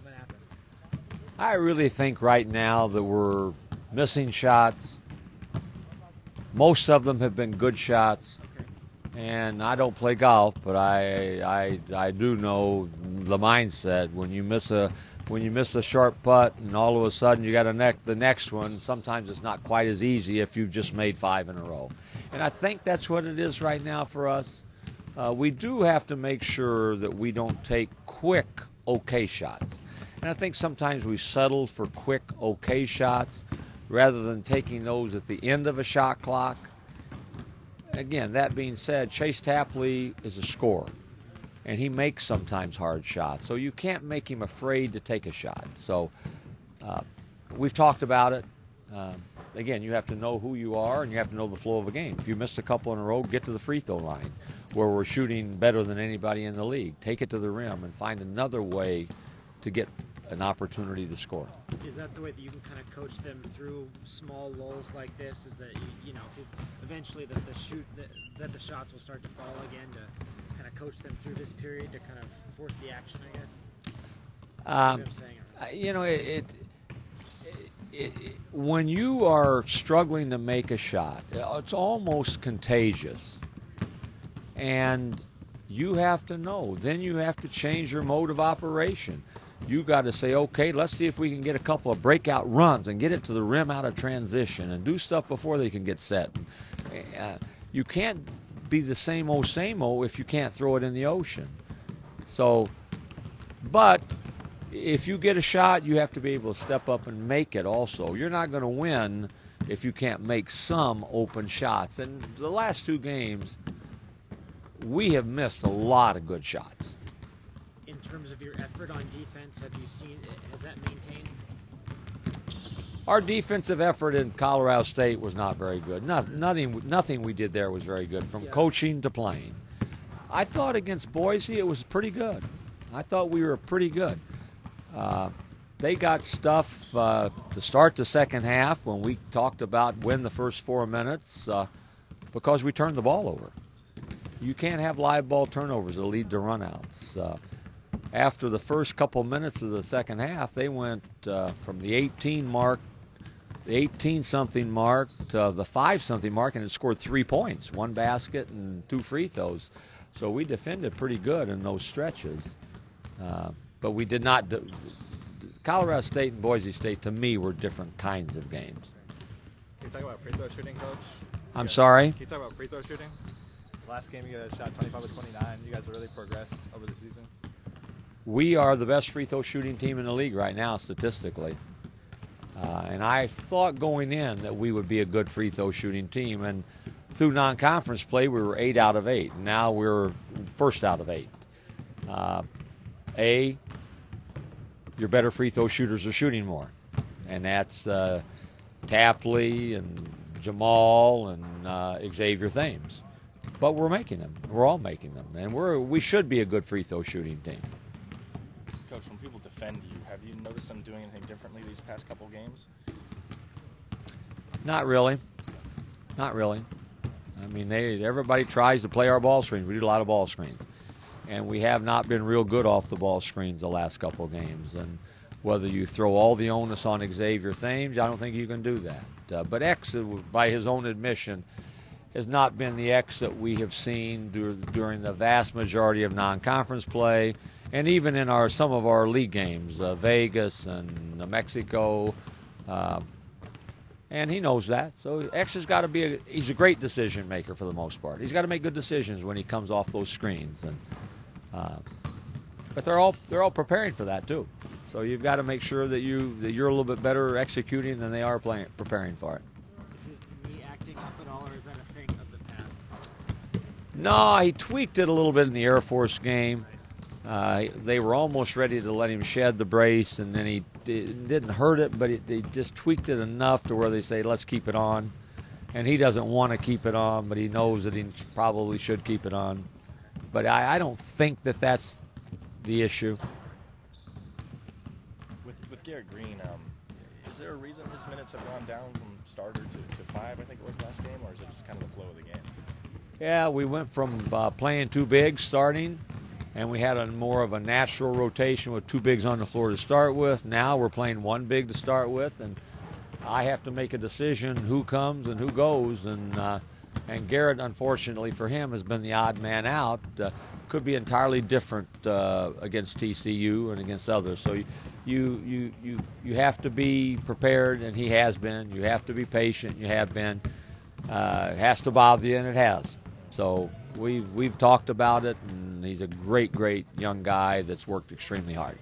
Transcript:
What happens? I really think right now that we're missing shots. Most of them have been good shots. Okay. And I don't play golf, but I do know the mindset when you miss a sharp putt and all of a sudden you got the next one. Sometimes it's not quite as easy if you've just made 5 in a row. And I think that's what it is right now for us. We do have to make sure that we don't take quick, okay shots. And I think sometimes we settle for quick, okay shots rather than taking those at the end of a shot clock. Again, that being said, Chase Tapley is a scorer, and he makes sometimes hard shots. So you can't make him afraid to take a shot. So we've talked about it. Again, you have to know who you are, and you have to know the flow of a game. If you missed a couple in a row, get to the free throw line, where we're shooting better than anybody in the league. Take it to the rim and find another way to get an opportunity to score. Is that the way that you can kind of coach them through small lulls like this? Is that you know eventually that the shots will start to fall again to kind of coach them through this period to kind of force the action, I guess. You know, when you are struggling to make a shot, it's almost contagious, and you have to know. Then you have to change your mode of operation. You got to say, okay, let's see if we can get a couple of breakout runs and get it to the rim out of transition and do stuff before they can get set. You can't be the same old if you can't throw it in the ocean. So, but if you get a shot, you have to be able to step up and make it also. You're not going to win if you can't make some open shots. And the last 2 games, we have missed a lot of good shots. In terms of your effort on defense, has that maintained? Our defensive effort in Colorado State was not very good. Nothing we did there was very good, from coaching to playing. I thought against Boise it was pretty good. I thought we were pretty good. They got stuff to start the second half when we talked about win the first 4 minutes because we turned the ball over. You can't have live ball turnovers that lead to runouts. After the first couple minutes of the second half, they went from the 18-something mark to the 5-something mark, and it scored 3 points, 1 basket and 2 free throws. So we defended pretty good in those stretches. But we did not. Colorado State and Boise State, to me, were different kinds of games. Can you talk about free throw shooting, Coach? I'm sorry? Can you talk about free throw shooting? Last game you guys shot 25 of 29. You guys have really progressed over the season. We are the best free throw shooting team in the league right now, statistically. And I thought going in that we would be a good free throw shooting team. And through non-conference play, we were 8 out of 8. Now we're first out of 8. Your better free throw shooters are shooting more. And that's Tapley and Jamal and Xavier Thames. But we're making them. We're all making them. And we should be a good free throw shooting team. Coach, when people defend you, have you noticed them doing anything differently these past couple games? Not really. Not really. I mean, everybody tries to play our ball screens. We do a lot of ball screens. And we have not been real good off the ball screens the last couple games. And whether you throw all the onus on Xavier Thames, I don't think you can do that. But X, by his own admission, has not been the X that we have seen during the vast majority of non-conference play, and even in some of our league games, Vegas and Mexico. And he knows that. So X has got to be he's a great decision maker for the most part. He's got to make good decisions when he comes off those screens. But they're all preparing for that too. So you've got to make sure that you're a little bit better executing than they are preparing for it. Is his knee acting up at all, or is that a thing of the past? No, he tweaked it a little bit in the Air Force game. They were almost ready to let him shed the brace, and then it didn't hurt it, but they just tweaked it enough to where they say, let's keep it on. And he doesn't want to keep it on, but he knows that he probably should keep it on. But I don't think that that's the issue. With Garrett Green, is there a reason his minutes have gone down from starter to 5, I think it was last game, or is it just kind of the flow of the game? Yeah, we went from playing too big starting and we had a more of a natural rotation with 2 bigs on the floor to start with. Now we're playing 1 big to start with, and I have to make a decision who comes and who goes, and Garrett, unfortunately for him, has been the odd man out. Could be entirely different against TCU and against others. So you have to be prepared, and he has been. You have to be patient. You have been. It has to bother you, and it has. So we've talked about it, and he's a great young guy that's worked extremely hard.